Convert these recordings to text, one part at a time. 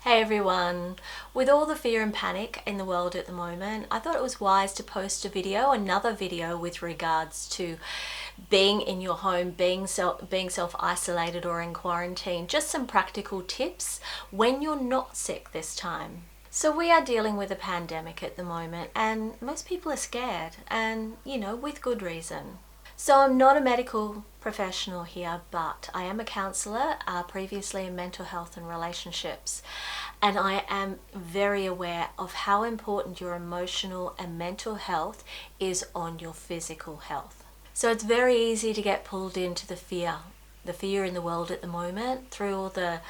Hey everyone! With all the fear and panic in the world at the moment, I thought it was wise to post another video with regards to being in your home, being self-isolated or in quarantine. Just some practical tips when you're not sick this time. So we are dealing with a pandemic at the moment and most people are scared and, with good reason. So I'm not a medical professional here, but I am a counsellor, previously in mental health and relationships. And I am very aware of how important your emotional and mental health is on your physical health. So it's very easy to get pulled into the fear in the world at the moment through all the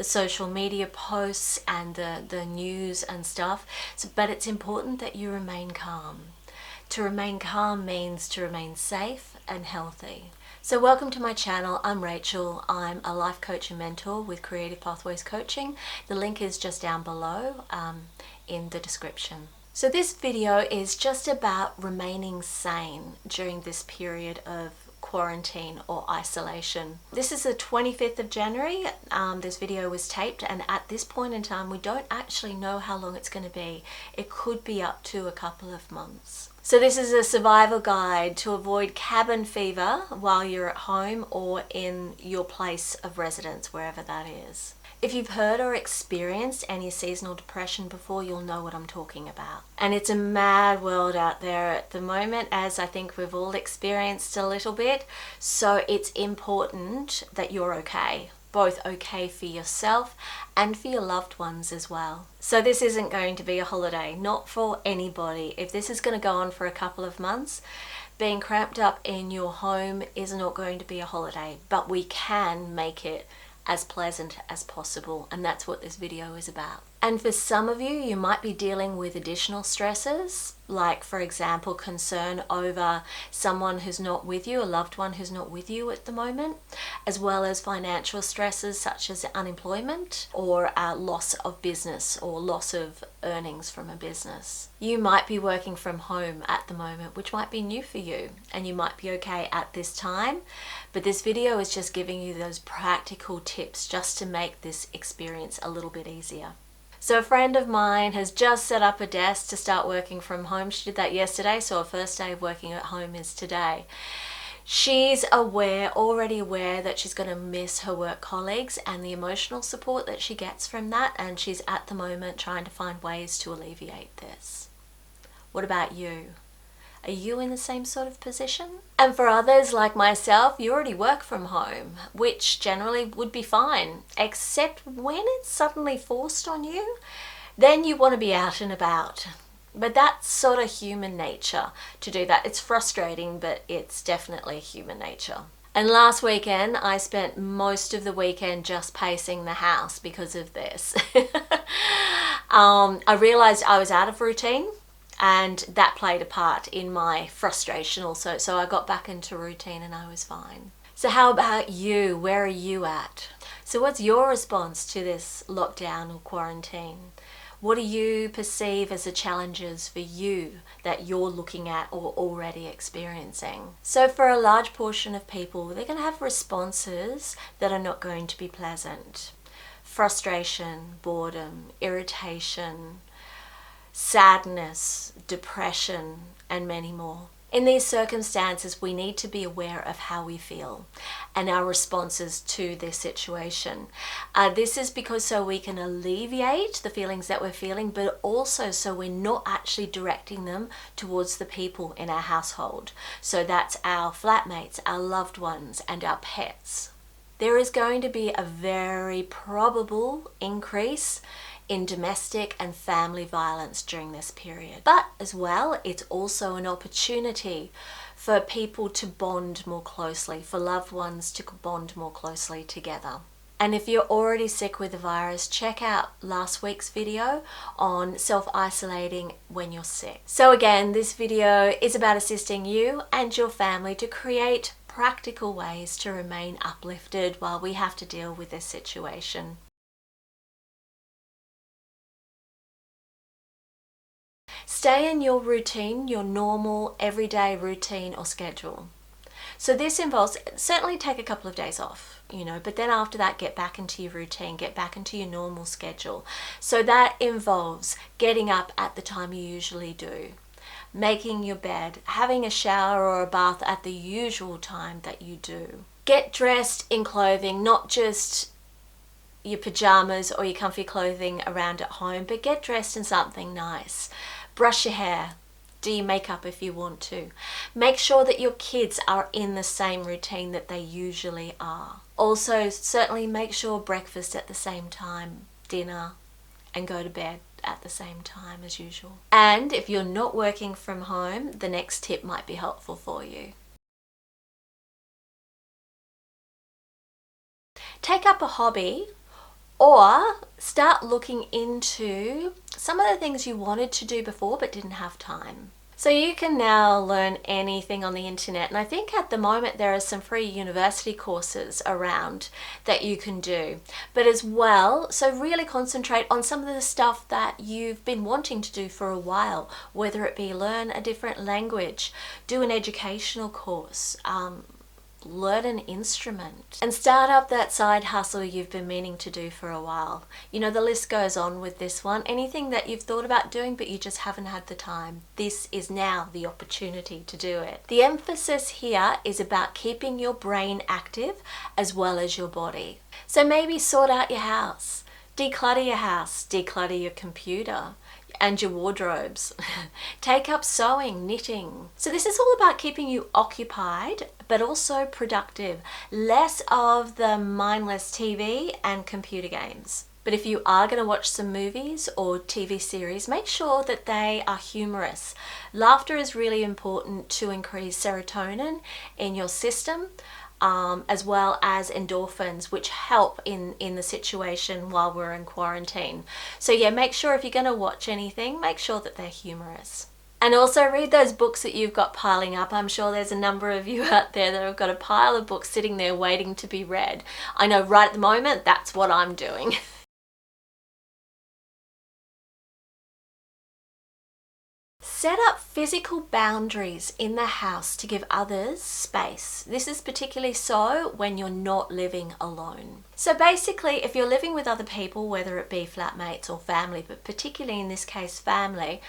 social media posts and the news and stuff. But it's important that you remain calm. To remain calm means to remain safe and healthy. So welcome to my channel. I'm Rachel. I'm a life coach and mentor with Creative Pathways Coaching. The link is just down below in the description. So this video is just about remaining sane during this period of quarantine or isolation. This is the 25th of January. This video was taped, and at this point in time we don't actually know how long it's going to be. It could be up to a couple of months. So this is a survival guide to avoid cabin fever while you're at home or in your place of residence, wherever that is. If you've heard or experienced any seasonal depression before, you'll know what I'm talking about. And it's a mad world out there at the moment, as I think we've all experienced a little bit. So it's important that you're okay. Both okay for yourself and for your loved ones as well. So this isn't going to be a holiday, not for anybody. If this is going to go on for a couple of months, being cramped up in your home is not going to be a holiday, but we can make it as pleasant as possible, and that's what this video is about. And for some of you, you might be dealing with additional stresses, like for example concern over someone who's not with you, a loved one who's not with you at the moment, as well as financial stresses such as unemployment or loss of business or loss of earnings from a business. You might be working from home at the moment, which might be new for you, and you might be okay at this time, but this video is just giving you those practical tips just to make this experience a little bit easier. So a friend of mine has just set up a desk to start working from home. She did that yesterday, so her first day of working at home is today. She's already aware that she's going to miss her work colleagues and the emotional support that she gets from that, and she's at the moment trying to find ways to alleviate this. What about you? Are you in the same sort of position? And for others like myself, you already work from home, which generally would be fine, except when it's suddenly forced on you, then you want to be out and about. But that's sort of human nature to do that. It's frustrating, but it's definitely human nature. And last weekend, I spent most of the weekend just pacing the house because of this. I realized I was out of routine, and that played a part in my frustration also. So I got back into routine and I was fine. So how about you? Where are you at? So what's your response to this lockdown or quarantine? What do you perceive as the challenges for you that you're looking at or already experiencing? So for a large portion of people, they're going to have responses that are not going to be pleasant. Frustration, boredom, irritation, sadness, depression, and many more. In these circumstances, we need to be aware of how we feel and our responses to this situation. This is because so we can alleviate the feelings that we're feeling, but also so we're not actually directing them towards the people in our household. So that's our flatmates, our loved ones, and our pets. There is going to be a very probable increase in domestic and family violence during this period. But as well, it's also an opportunity for people to bond more closely, for loved ones to bond more closely together. And if you're already sick with the virus, check out last week's video on self-isolating when you're sick. So again, this video is about assisting you and your family to create practical ways to remain uplifted while we have to deal with this situation. Stay in your routine, your normal everyday routine or schedule. So this involves, certainly take a couple of days off, you know, but then after that, get back into your routine, get back into your normal schedule. So that involves getting up at the time you usually do, making your bed, having a shower or a bath at the usual time that you do. Get dressed in clothing, not just your pajamas or your comfy clothing around at home, but get dressed in something nice. Brush your hair, do your makeup if you want to. Make sure that your kids are in the same routine that they usually are. Also, certainly make sure breakfast at the same time, dinner, and go to bed at the same time as usual. And if you're not working from home, the next tip might be helpful for you. Take up a hobby or start looking into some of the things you wanted to do before but didn't have time. So you can now learn anything on the internet, and I think at the moment there are some free university courses around that you can do. But as well, so really concentrate on some of the stuff that you've been wanting to do for a while, whether it be learn a different language, do an educational course, learn an instrument, and start up that side hustle you've been meaning to do for a while. You know, the list goes on with this one. Anything that you've thought about doing but you just haven't had the time, this is now the opportunity to do it. The emphasis here is about keeping your brain active as well as your body. So maybe sort out your house, declutter your computer and your wardrobes. Take up sewing, knitting. So this is all about keeping you occupied but also productive. Less of the mindless TV and computer games. But if you are going to watch some movies or TV series, make sure that they are humorous. Laughter is really important to increase serotonin in your system, as well as endorphins, which help in the situation while we're in quarantine. So yeah, make sure if you're going to watch anything, make sure that they're humorous. And also read those books that you've got piling up. I'm sure there's a number of you out there that have got a pile of books sitting there waiting to be read. I know right at the moment, that's what I'm doing. Set up physical boundaries in the house to give others space. This is particularly so when you're not living alone. So basically, if you're living with other people, whether it be flatmates or family, but particularly in this case family,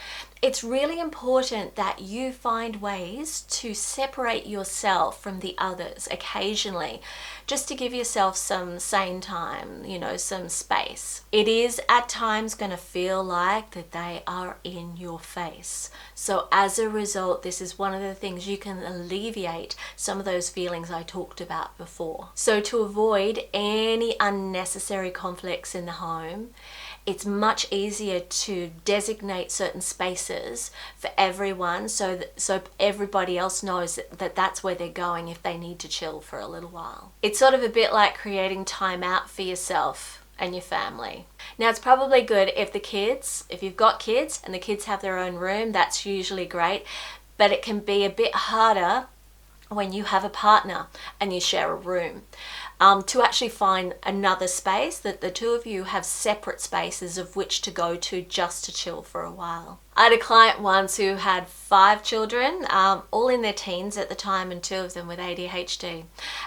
it's really important that you find ways to separate yourself from the others occasionally, just to give yourself some sane time, you know, some space. It is at times going to feel like that they are in your face. So as a result, this is one of the things you can alleviate some of those feelings I talked about before. So to avoid any unnecessary conflicts in the home, it's much easier to designate certain spaces for everyone so everybody else knows that that's where they're going if they need to chill for a little while. It's sort of a bit like creating time out for yourself and your family. Now it's probably good if you've got kids and the kids have their own room, that's usually great, but it can be a bit harder when you have a partner and you share a room. To actually find another space that the two of you have separate spaces of which to go to just to chill for a while. I had a client once who had 5 children, all in their teens at the time, and 2 of them with ADHD.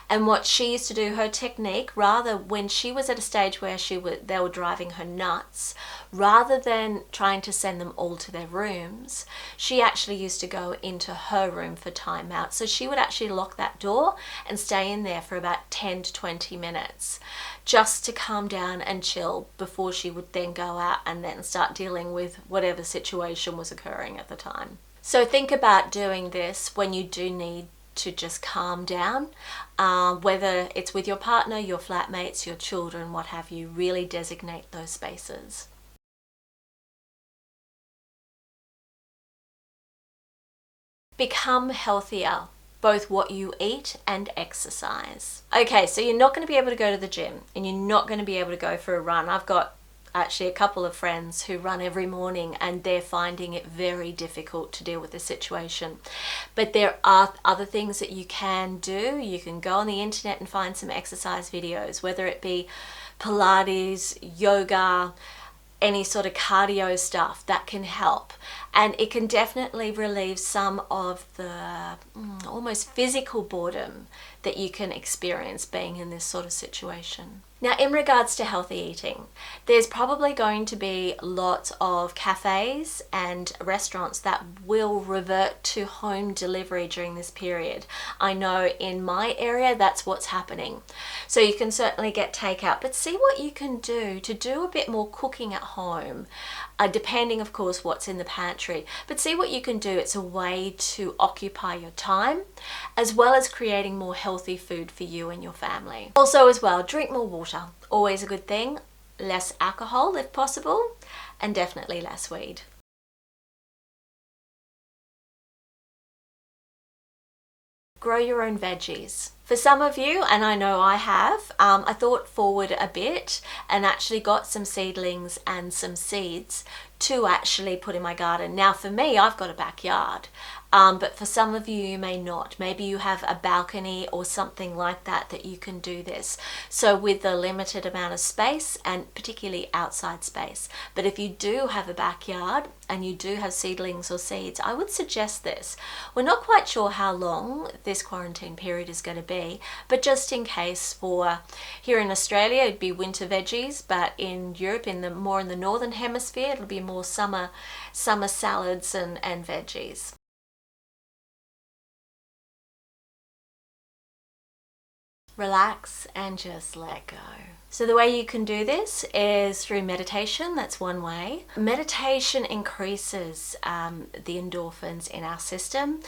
And what she used to do, her technique, rather when she was at a stage where they were driving her nuts, rather than trying to send them all to their rooms, she actually used to go into her room for time out. So she would actually lock that door and stay in there for about 10 to 20 minutes just to calm down and chill before she would then go out and then start dealing with whatever situation was occurring at the time. So think about doing this when you do need to just calm down, whether it's with your partner, your flatmates, your children, what have you. Really designate those spaces. Become healthier, both what you eat and exercise. Okay, so you're not going to be able to go to the gym and you're not going to be able to go for a run. I've got actually a couple of friends who run every morning and they're finding it very difficult to deal with the situation. But there are other things that you can do. You can go on the internet and find some exercise videos, whether it be Pilates, yoga, any sort of cardio stuff that can help. and it can definitely relieve some of the almost physical boredom that you can experience being in this sort of situation. Now, in regards to healthy eating, there's probably going to be lots of cafes and restaurants that will revert to home delivery during this period. I know in my area that's what's happening. So you can certainly get takeout, but see what you can do to do a bit more cooking at home, depending of course what's in the pantry. But see what you can do. It's a way to occupy your time, as well as creating more healthy food for you and your family. Also as well, drink more water. Always a good thing. Less alcohol if possible, and definitely less weed. Grow your own veggies. For some of you, and I know I have, I thought forward a bit and actually got some seedlings and some seeds to actually put in my garden. Now for me, I've got a backyard, but for some of you, you may not. Maybe you have a balcony or something like that that you can do this. So with a limited amount of space, and particularly outside space. But if you do have a backyard and you do have seedlings or seeds, I would suggest this. We're not quite sure how long this quarantine period is going to be, but just in case, for here in Australia it'd be winter veggies, but in Europe, more in the northern hemisphere, it'll be more summer salads and veggies. Relax and just let go. So the way you can do this is through meditation. That's one way. Meditation increases the endorphins in our system,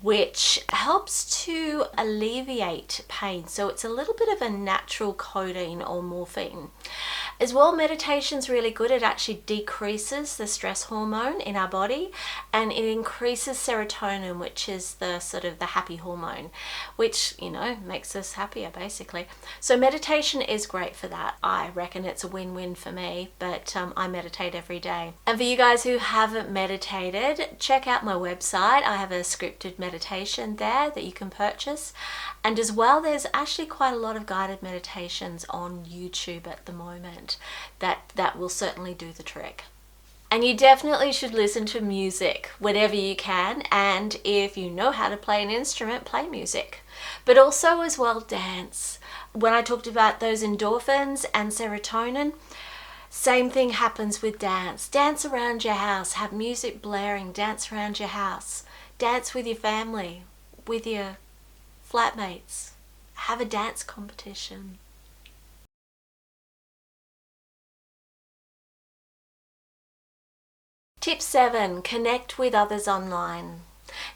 which helps to alleviate pain. So it's a little bit of a natural codeine or morphine. As well, meditation's really good. It actually decreases the stress hormone in our body, and it increases serotonin, which is the sort of the happy hormone, which, you know, makes us happier basically. So meditation is great for that. I reckon it's a win-win for me, but I meditate every day. And for you guys who haven't meditated, check out my website. I have a scripted meditation there that you can purchase, and as well there's actually quite a lot of guided meditations on YouTube at the moment that will certainly do the trick. And you definitely should listen to music whenever you can, and if you know how to play an instrument, play music. But also as well, dance. When I talked about those endorphins and serotonin, same thing happens with dance. Dance around your house, have music blaring, dance around your house. Dance with your family, with your flatmates. Have a dance competition. Tip 7, connect with others online.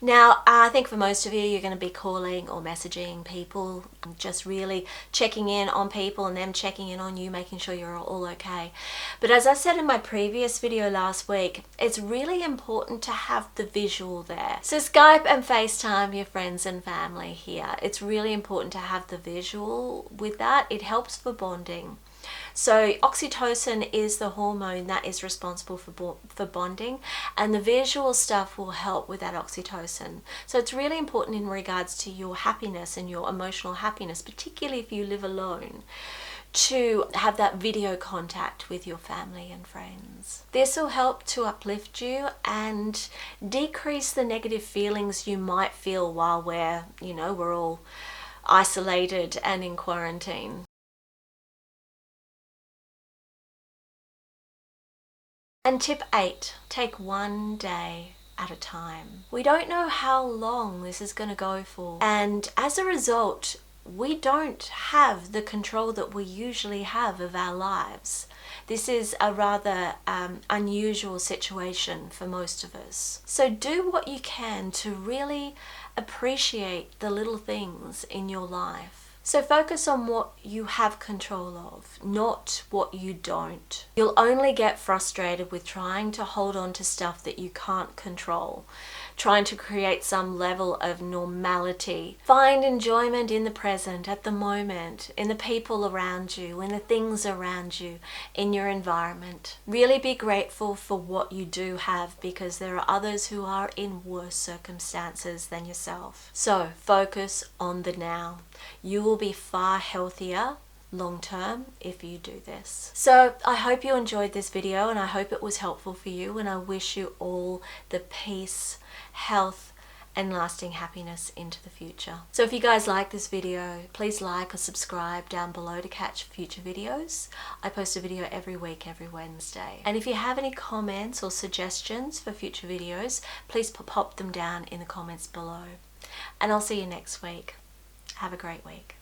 Now, I think for most of you, you're going to be calling or messaging people, just really checking in on people and them checking in on you, making sure you're all okay. But as I said in my previous video last week, it's really important to have the visual there. So Skype and FaceTime your friends and family here. It's really important to have the visual with that. It helps for bonding. So oxytocin is the hormone that is responsible for bonding, and the visual stuff will help with that oxytocin. So it's really important in regards to your happiness and your emotional happiness, particularly if you live alone, to have that video contact with your family and friends. This will help to uplift you and decrease the negative feelings you might feel while we're all isolated and in quarantine. And tip 8, take one day at a time. We don't know how long this is going to go for, and as a result, we don't have the control that we usually have of our lives. This is a rather unusual situation for most of us. So do what you can to really appreciate the little things in your life. So focus on what you have control of, not what you don't. You'll only get frustrated with trying to hold on to stuff that you can't control, trying to create some level of normality. Find enjoyment in the present, at the moment, in the people around you, in the things around you, in your environment. Really be grateful for what you do have, because there are others who are in worse circumstances than yourself. So focus on the now. You will be far healthier long term if you do this. So I hope you enjoyed this video, and I hope it was helpful for you, and I wish you all the peace, health, and lasting happiness into the future. So if you guys like this video, please like or subscribe down below to catch future videos. I post a video every week, every Wednesday. And if you have any comments or suggestions for future videos, please pop them down in the comments below. And I'll see you next week. Have a great week.